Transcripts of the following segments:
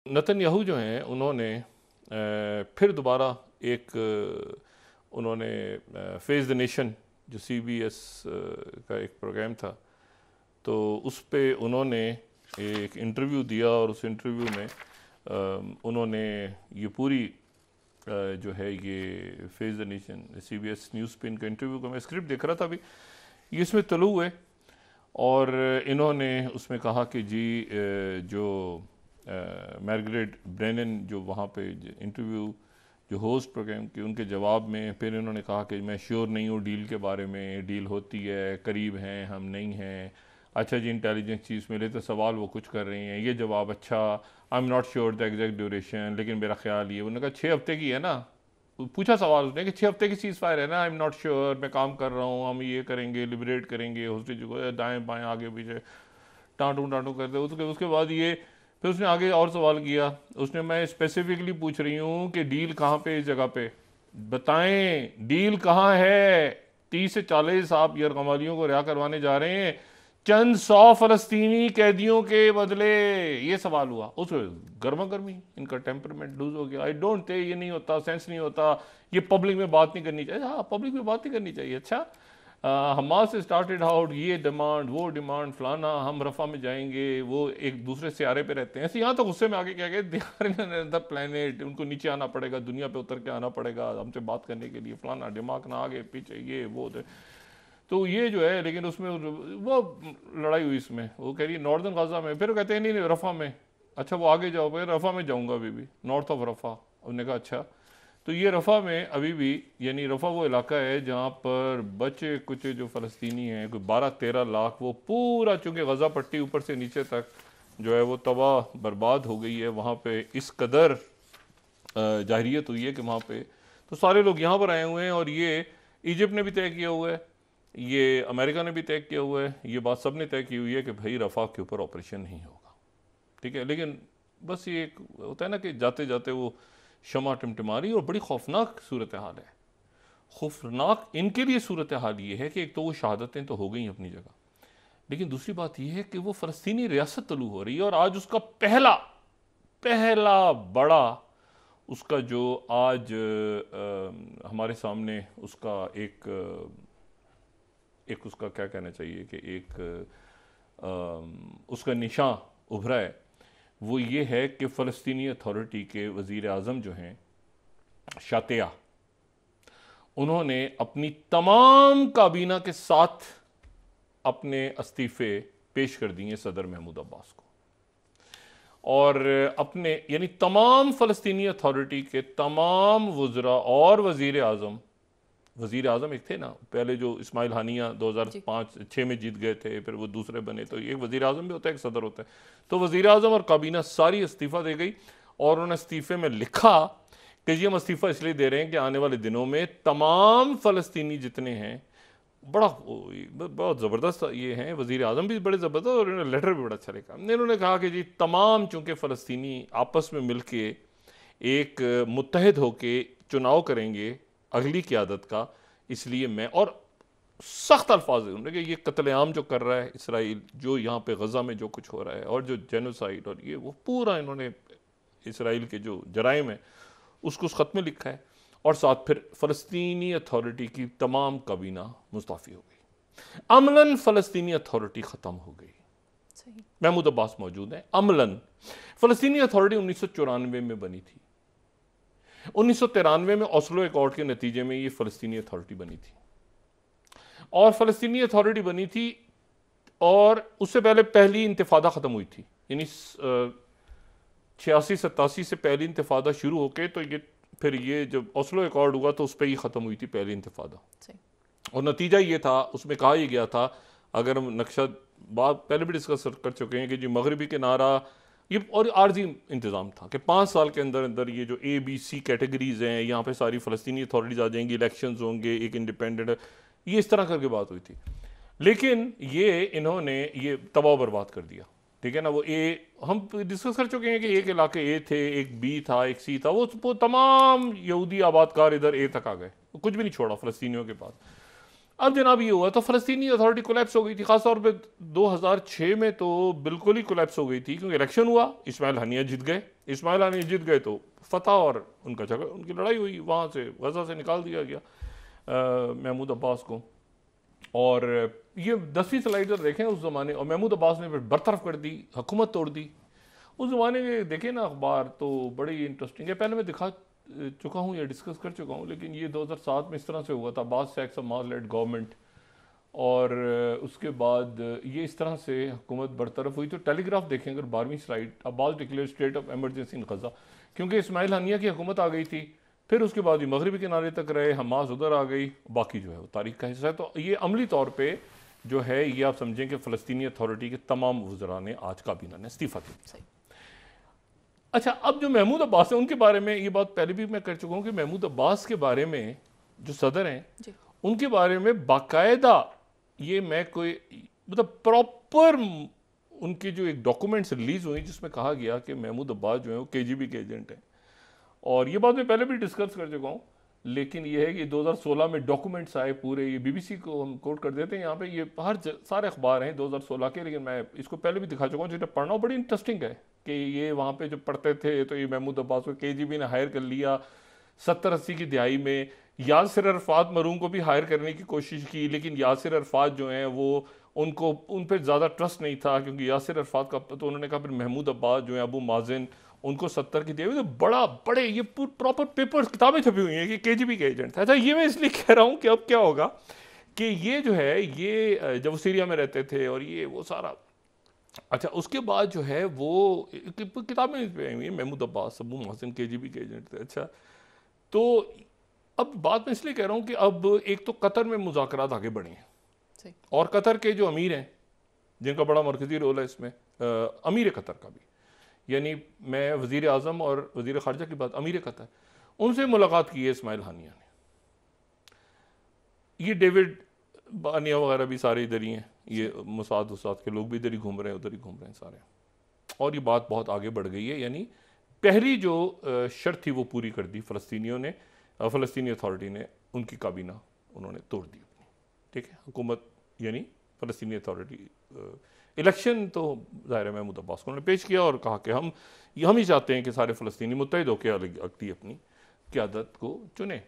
Netanyahu जो हैं उन्होंने फिर दोबारा एक उन्होंने फेस द नेशन जो CBS का एक प्रोग्राम था, तो उस पे उन्होंने एक इंटरव्यू दिया और उस इंटरव्यू में उन्होंने ये पूरी जो है ये face the nation CBS news पे इनका इंटरव्यू का मैं स्क्रिप्ट देख रहा था अभी, ये इसमें तलू है और इन्होंने उसमें कहा कि जी जो मार्गरेट ब्रेनन जो वहाँ पे इंटरव्यू जो होस्ट प्रोग्राम की, उनके जवाब में फिर इन्होंने कहा कि मैं श्योर नहीं हूँ डील के बारे में, डील होती है, करीब हैं, हम नहीं हैं, अच्छा जी इंटेलिजेंस चीज़ मिले तो सवाल वो कुछ कर रही हैं, ये जवाब अच्छा I am not sure the exact duration, लेकिन मेरा ख्याल ये, उन्होंने कहा 6 हफ्ते की है ना, पूछा सवाल उसने कि 6 हफ्ते की चीज़ फायर है ना, आई एम नॉट श्योर, मैं काम कर रहा हूँ, हम ये करेंगे, लिबरेट करेंगे हॉस्टेज को, दाएँ बाएँ आगे पीछे टाँटू टाँटू करते, उसके बाद ये फिर उसने आगे और सवाल किया, उसने मैं स्पेसिफिकली पूछ रही हूँ कि डील कहाँ पे, इस जगह पे बताएं डील कहाँ है, 30 से 40 आप यरगमालियों को रिहा करवाने जा रहे हैं चंद 100 फलस्तीनी कैदियों के बदले, ये सवाल हुआ। उस गर्मा गर्मी इनका टेम्परमेंट लूज हो गया, आई डोंट थे, ये नहीं होता, सेंस नहीं होता, ये पब्लिक में बात नहीं करनी चाहिए। हाँ पब्लिक में बात नहीं करनी चाहिए, अच्छा हमास से स्टार्टेड आउट, ये डिमांड वो डिमांड फलाना, हम रफा में जाएंगे, वो एक दूसरे सियारे पे रहते हैं, ऐसे यहाँ तो गुस्से में आगे क्या गए they are in another planet, उनको नीचे आना पड़ेगा, दुनिया पे उतर के आना पड़ेगा हमसे बात करने के लिए, फलाना दिमाग ना आगे पीछे ये वो तो ये जो है, लेकिन उसमें वो लड़ाई हुई इसमें, वो कह रही है नॉर्दर्न गाजा में, फिर कहते हैं नहीं रफा में, अच्छा वो आगे जाओ, फिर रफा में जाऊँगा अभी भी, नॉर्थ ऑफ रफा, उन्होंने कहा अच्छा। तो ये रफ़ा में अभी भी, यानी रफ़ा वो इलाका है जहाँ पर बचे कुछ जो फ़लस्तीनी हैं, कोई 12-13 लाख, वो पूरा चूँकि गज़ा पट्टी ऊपर से नीचे तक जो है वो तबाह बर्बाद हो गई है, वहाँ पे इस कदर जाहिरियत हुई है कि वहाँ पे तो सारे लोग यहाँ पर आए हुए हैं, और ये इजिप्ट ने भी तय किया हुआ है, ये अमेरिका ने भी तय किया हुआ है, ये बात सब ने तय की हुई है कि भाई रफ़ा के ऊपर ऑपरेशन नहीं होगा, ठीक है। लेकिन बस ये एक होता है ना कि जाते जाते वो शमा टिमटिमा रही, और बड़ी खौफनाक सूरत हाल है। खौफनाक इनके लिए सूरत हाल ये है कि एक तो वो शहादतें तो हो गई अपनी जगह, लेकिन दूसरी बात ये है कि वो फ़लस्तीनी रियासत तलू हो रही है, और आज उसका पहला पहला बड़ा उसका जो आज हमारे सामने उसका एक उसका क्या कहना चाहिए कि एक उसका निशान उभरा है, वो ये है कि फ़लस्तीनी अथॉरिटी के वज़ीर आज़म जो हैं शातिया, उन्होंने अपनी तमाम काबीना के साथ अपने इस्तीफ़े पेश कर दिए सदर महमूद अब्बास को, और अपने यानी तमाम फ़लस्तीनी अथॉरिटी के तमाम वज़रा और वज़ीर आज़म एक थे ना पहले, जो इस्माइल हानिया 2005-6 में जीत गए थे, फिर वो दूसरे बने, तो एक वज़ीर आज़म भी होता है, एक सदर होता है, तो वज़ीर आज़म और काबीना सारी इस्तीफ़ा दे गई, और उन्होंने इस्तीफ़े में लिखा कि ये हम इस्तीफ़ा इसलिए दे रहे हैं कि आने वाले दिनों में तमाम फ़लस्तीनी जितने हैं, बहुत ज़बरदस्त ये हैं, वज़ीर आज़म भी बड़े ज़बरदस्त, और इन्होंने लेटर भी बड़ा अच्छा लिखा, इन्होंने कहा कि जी तमाम चूँकि फ़लस्तीनी आपस में मिल के एक मुत्तहिद होके चुनाव करेंगे अगली क़यादत का, इसलिए मैं, और सख्त अल्फाज है उन्होंने कि ये कत्लेआम जो कर रहा है इसराइल, जो यहाँ पे गज़ा में जो कुछ हो रहा है, और जो जेनोसाइड और ये वो पूरा इन्होंने इसराइल के जो जराइम है उसको उस ख़त में लिखा है, और साथ फिर फ़लस्तीनी अथॉरिटी की तमाम काबीना मुस्तफ़ी हो गई, अमलन फ़लस्तीनी अथॉरिटी ख़त्म हो गई, महमूद अब्बास मौजूद हैं अमलन। फ़लस्तीनी अथॉरिटी 1994 में बनी थी, 1993 में ओस्लो एकॉर्ड के नतीजे में ये फ़लस्तीनी अथॉरिटी बनी थी, और फ़लस्तीनी अथॉरिटी बनी थी, और उससे पहले पहली इंतिफादा ख़त्म हुई थी, यानी 86-87 से पहली इंतिफादा शुरू होके, तो ये फिर ये जब ओस्लो एकॉर्ड हुआ तो उस पर ही ख़त्म हुई थी पहली इंतिफादा, और नतीजा ये था, उसमें कहा यह गया था, अगर हम नक्शा बात पहले भी डिस्कस कर चुके हैं कि जो मगरबी किनारा ये और आर्जी इंतज़ाम था कि 5 साल के अंदर अंदर ये जो ABC कैटेगरीज हैं, यहाँ पे सारी फ़लस्तीनी अथॉरिटीज़ आ जाएंगी, इलेक्शंस होंगे, एक इंडिपेंडेंट, ये इस तरह करके बात हुई थी, लेकिन ये इन्होंने ये तबाह बर्बाद कर दिया, ठीक है ना। वो हम डिस्कस कर चुके हैं कि एक इलाके A थे, एक B था, एक C था, वो तमाम यहूदी आबादकार इधर A तक आ गए, कुछ भी नहीं छोड़ा फ़लस्तीनियों के पास। अब जनाब ये हुआ तो फ़लस्तीनी अथॉरिटी कोलैप्स हो गई थी, ख़ासतौर पे 2006 में तो बिल्कुल ही कोलैप्स हो गई थी, क्योंकि इलेक्शन हुआ, इस्माइल हनिया जीत गए। इस्माइल हनिया जीत गए तो फतह और उनका झगड़ा, उनकी लड़ाई हुई, वहाँ से गजा से निकाल दिया गया महमूद अब्बास को। और ये 10वीं स्लाइड पर देखें उस ज़माने, और महमूद अब्बास ने फिर बरतरफ कर दी, हुकूमत तोड़ दी। उस ज़माने में देखें ना अखबार तो बड़ी इंटरेस्टिंग है, पहले मैं दिखा चुका हूँ या डिस्कस कर चुका हूँ, लेकिन ये 2007 में इस तरह से हुआ था, अब्बास सैक्स अब्बास लेड गवर्नमेंट, और उसके बाद ये इस तरह से हुकूमत बरतरफ हुई। तो टेलीग्राफ देखें अगर 12वीं slide, Abbas declare state of emergency in Gaza, क्योंकि इस्माइल हनिया की हुकूमत आ गई थी, फिर उसके बाद ये मगरबी किनारे तक रहे, हमास उधर आ गई, बाकी जो है वो तारीख का हिस्सा है। तो ये अमली तौर पर जो है ये आप समझें कि फ़लस्तीनी अथॉरिटी के तमाम वज़रा ने आज काबीना ने इस्तीफ़ा दिया। अच्छा, अब जो महमूद अब्बास है उनके बारे में ये बात पहले भी मैं कर चुका हूँ कि महमूद अब्बास के बारे में जो सदर हैं उनके बारे में बाकायदा ये मैं कोई मतलब प्रॉपर उनके जो एक डॉक्यूमेंट्स रिलीज हुई जिसमें कहा गया कि महमूद अब्बास जो है वो केजीबी के एजेंट हैं, और ये बात मैं पहले भी डिस्कस कर चुका हूँ। लेकिन ये है कि 2016 में डॉक्यूमेंट्स आए पूरे, ये बीबीसी को हम कोट कर देते हैं यहाँ पे, ये सारे अखबार हैं 2016 के, लेकिन मैं इसको पहले भी दिखा चुका हूँ, जिन्हें पढ़ना बड़ी इंटरेस्टिंग है कि ये वहाँ पे जो पढ़ते थे तो ये महमूद अब्बास को केजीबी ने हायर कर लिया 70-80 की दिहाई में। यासिर अरफात मरूम को भी हायर करने की कोशिश की, लेकिन यासिर अरफात जो हैं वो उनको उन पर ज़्यादा ट्रस्ट नहीं था, क्योंकि यासिर अरफात का तो उन्होंने कहा फिर महमूद अब्बास जो है अबू माजिन उनको 70 की दिहाई, तो बड़े ये प्रॉपर पेपर्स किताबें छपी हुई हैं कि केजीबी के एजेंट था। अच्छा, ये मैं इसलिए कह रहा हूँ कि अब क्या होगा कि ये जो है ये जब सीरिया में रहते थे और ये वो सारा, अच्छा उसके बाद जो है वो किताबें हुई हैं महमूद अब्बास अबू मोहसिन केजीबी के एजेंट थे। अच्छा, तो अब बात मैं इसलिए कह रहा हूँ कि अब एक तो कतर में मुज़ाकरात आगे बढ़े हैं, और कतर के जो अमीर हैं जिनका बड़ा मरकज़ी रोल है इसमें, अमीर कतर का भी, यानी मैं वज़ीर आज़म और वज़ीर ख़ारजा की बात, अमीर कतर, उनसे मुलाकात की है इस्माइल हानिया ने। ये डेविड बानिया वगैरह भी सारे इधर ही हैं, ये मुसाद के लोग भी इधर ही घूम रहे हैं, उधर ही घूम रहे हैं सारे, और ये बात बहुत आगे बढ़ गई है। यानी पहली जो शर्त थी वो पूरी कर दी फ़लस्तीनियों ने, फ़लस्तीनी अथॉरिटी ने, उनकी काबीना उन्होंने तोड़ दी अपनी, ठीक है, हुकूमत यानी फ़लस्तीनी अथॉरिटी। इलेक्शन तो ज़ाहिर है महमूद अब्बास को उन्होंने पेश किया और कहा कि हम ही चाहते हैं कि सारे फ़लस्तीनी मुत्तहिद होकर अगली अपनी क़यादत को चुने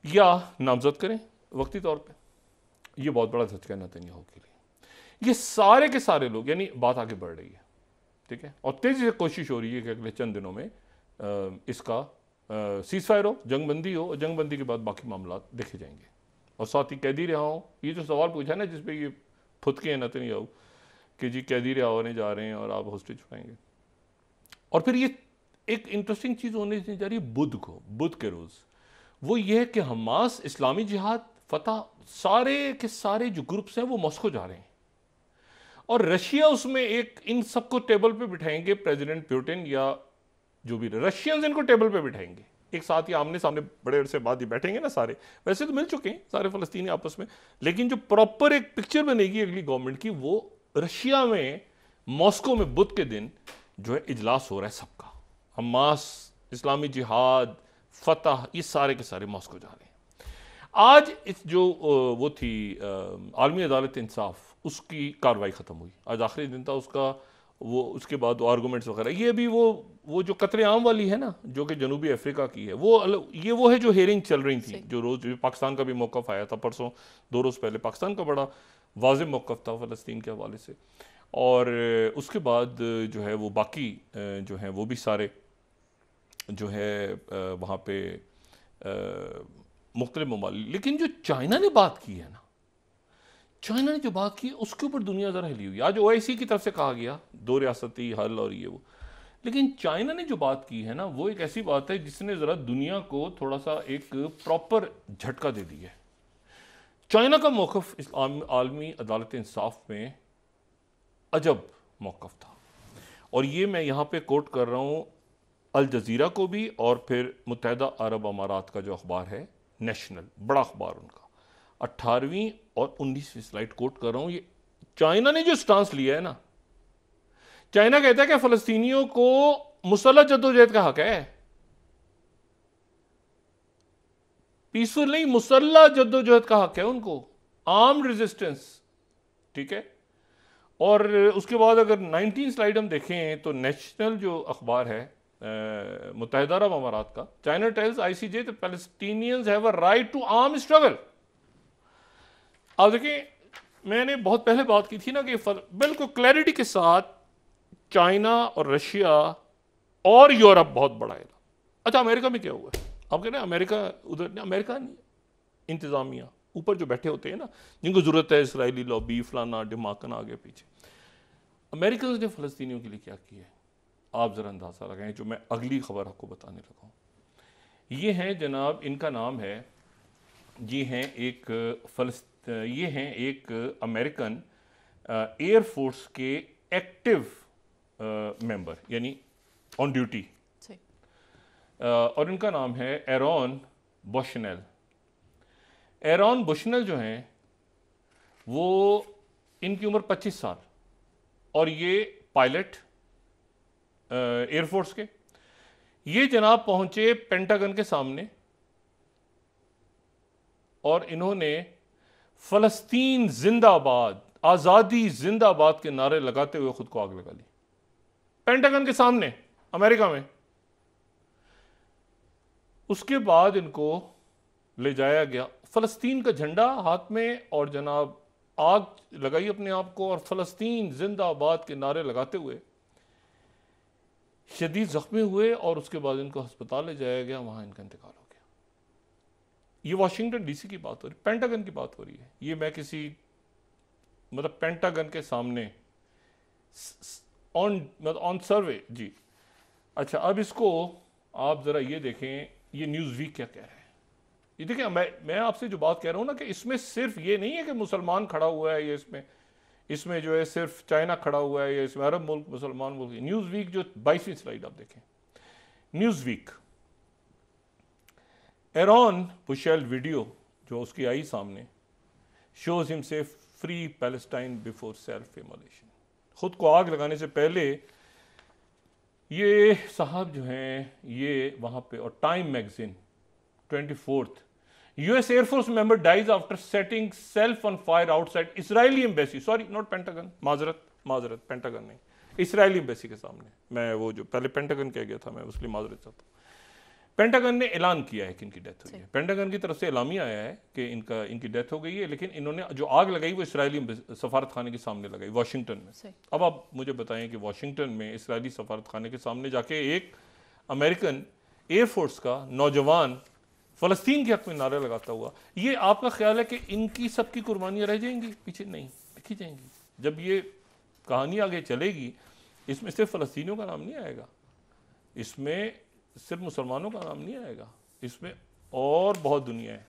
या नामज़द करें वक्ती तौर पे। ये बहुत बड़ा झटका नेतन्याहू के लिए। ये सारे के सारे लोग, यानी बात आगे बढ़ रही है, ठीक है, और तेज़ी से कोशिश हो रही है कि अगले चंद दिनों में इसका सीज़फायर हो, जंगबंदी हो, और जंगबंदी के बाद बाकी मामला देखे जाएंगे। और साथ ही कैदी रिहाओं, ये जो सवाल पूछा है ना जिसपे ये फुदके हैं नेतन्याहू कि जी कैदी रिहा होने जा रहे हैं और आप होस्टेज उठाएंगे, और फिर ये एक इंटरेस्टिंग चीज़ होने जा रही है बुध के रोज़, वो ये है कि हमास, इस्लामी जिहाद, फतह, सारे के सारे जो ग्रुप्स हैं वो मॉस्को जा रहे हैं, और रशिया उसमें एक इन सबको टेबल पे बिठाएंगे, प्रेसिडेंट पुतिन या जो भी रशियंस इनको टेबल पे बिठाएंगे एक साथ ही, आमने सामने बड़े अरसे बाद ही बैठेंगे ना सारे, वैसे तो मिल चुके हैं सारे फ़लस्तीनी आपस में, लेकिन जो प्रॉपर एक पिक्चर बनेगी अगली गवर्नमेंट की, वो रशिया में मॉस्को में बुध के दिन जो है इजलास हो रहा है सबका, हमास, इस्लामी जिहाद, फतह, ये सारे के सारे मॉस्को जा रहे हैं। आज इस जो वो थी आलमी अदालत इंसाफ, उसकी कार्रवाई ख़त्म हुई, आज आखिरी दिन था उसका, वो उसके बाद आर्गूमेंट्स वगैरह, ये भी वो जो कत्लेआम वाली है ना जो कि जनूबी अफ्रीका की है, वो है जो हेयरिंग चल रही थी, जो रोज़ पाकिस्तान का भी मौक़िफ़ आया था परसों 2 रोज़ पहले, पाकिस्तान का बड़ा वाज़ेह मौक़िफ़ था फ़लस्तीन के हवाले से, और उसके बाद जो है वो बाकी जो है वो भी सारे जो है वहाँ पे मुख्तलिफ ममालिक। लेकिन जो चाइना ने बात की है ना, चाइना ने जो बात की उसके ऊपर दुनिया ज़रा हिली हुई। आज OIC की तरफ से कहा गया 2 रियासती हल और ये वो, लेकिन चाइना ने जो बात की है ना वो एक ऐसी बात है जिसने ज़रा दुनिया को थोड़ा सा एक प्रॉपर झटका दे दिया है। चाइना का मौक़िफ़ इस आलमी अदालत इंसाफ में अजब मौक़िफ़ था, और ये मैं यहाँ पे कोट कर रहा हूँ अल जज़ीरा को भी, और फिर मुत्तहिदा अरब अमारात का जो अखबार है नेशनल, बड़ा अखबार उनका, 18वीं और 19वीं स्लाइड कोट कर रहा हूँ। ये चाइना ने जो स्टांस लिया है ना, चाइना कहता है कि फ़लस्तीनियों को मुसल्लह जद्दोजहद का हक है, पीसफुल नहीं, मुसल्ला जद्दोजहद का हक है उनको, आर्म रेजिस्टेंस, ठीक है। और उसके बाद अगर 19 स्लाइड हम देखें तो नेशनल जो अखबार है मुत्तहिदा अरब अमारात का, China tells ICJ the Palestinians have a right to arm struggle. अब देखें, मैंने बहुत पहले बात की थी ना कि बिल्कुल क्लैरिटी के साथ चाइना और रशिया और यूरोप बहुत बड़ा है। अच्छा, अमेरिका में क्या हुआ है? आप कह रहे हैं अमेरिका उधर नहीं, अमेरिका नहीं, इंतजामिया ऊपर जो बैठे होते हैं ना, जिनको जरूरत है, इसराइली लॉबी फलाना डिमाकन आगे पीछे। अमेरिकन ने फ़लस्तीनियों के लिए क्या किया है आप ज़रा अंदाज़ा लगाएं, जो मैं अगली खबर आपको बताने लगा हूँ। ये हैं जनाब, इनका नाम है, ये हैं एक अमेरिकन एयरफोर्स के एक्टिव मेंबर, यानी ऑन ड्यूटी, और इनका नाम है एरॉन बुशनेल। एरॉन बुशनेल जो हैं वो, इनकी उम्र 25 साल, और ये पायलट एयरफोर्स के। ये जनाब पहुंचे पेंटागन के सामने और इन्होंने फ़लस्तीन जिंदाबाद, आज़ादी जिंदाबाद के नारे लगाते हुए खुद को आग लगा ली, पेंटागन के सामने अमेरिका में। उसके बाद इनको ले जाया गया, फ़लस्तीन का झंडा हाथ में, और जनाब आग लगाई अपने आप को, और फ़लस्तीन जिंदाबाद के नारे लगाते हुए शदीद जख्मी हुए, और उसके बाद इनको अस्पताल ले जाया गया, वहां इनका इंतकाल हो गया। ये वाशिंगटन DC की बात हो रही, पेंटागन की बात हो रही है। ये मैं किसी मतलब पेंटागन के सामने ऑन सर्वे जी। अच्छा, अब इसको आप जरा ये देखें, ये न्यूज़ वीक क्या कह रहा है। ये देखिए, मैं आपसे जो बात कह रहा हूँ ना, कि इसमें सिर्फ ये नहीं है कि मुसलमान खड़ा हुआ है, ये इसमें जो है सिर्फ चाइना खड़ा हुआ है, या इसमें अरब मुल्क, मुसलमान मुल्क। न्यूज़ वीक जो 22वीं स्लाइड आप देखें, Newsweek, Aaron Bushnell video जो उसकी आई सामने, shows him say free Palestine before self immolation. खुद को आग लगाने से पहले ये साहब जो हैं ये वहां पे, और Time magazine 24th, US air force member dies after setting self on fire outside Israeli embassy, sorry not Pentagon, माजरत पेंटागन नहीं, इजरायली एम्बेसी के सामने। मैं वो जो पहले पेंटागन कह गया था, मैं उसके लिए माजरत चाहता हूँ। पेंटागन ने ऐलान किया है कि इनकी डेथ हुई है, पेंटागन की तरफ से एलामिया आया है कि इनकी डेथ हो गई है, लेकिन इन्होंने जो आग लगाई वो इसराइली सफारत खाने के सामने लगाई, वाशिंगटन में। अब आप मुझे बताएं कि वाशिंगटन में इसराइली सफारत खाने के सामने जाके एक अमेरिकन एयरफोर्स का नौजवान फ़लस्तीन के हक में नारे लगाता हुआ, ये आपका ख्याल है कि इनकी सबकी कुर्बानियाँ रह जाएंगी पीछे? नहीं, लिखी जाएंगी। जब ये कहानी आगे चलेगी, इसमें सिर्फ फ़लस्तीनियों का नाम नहीं आएगा, इसमें सिर्फ मुसलमानों का नाम नहीं आएगा, इसमें और बहुत दुनिया है।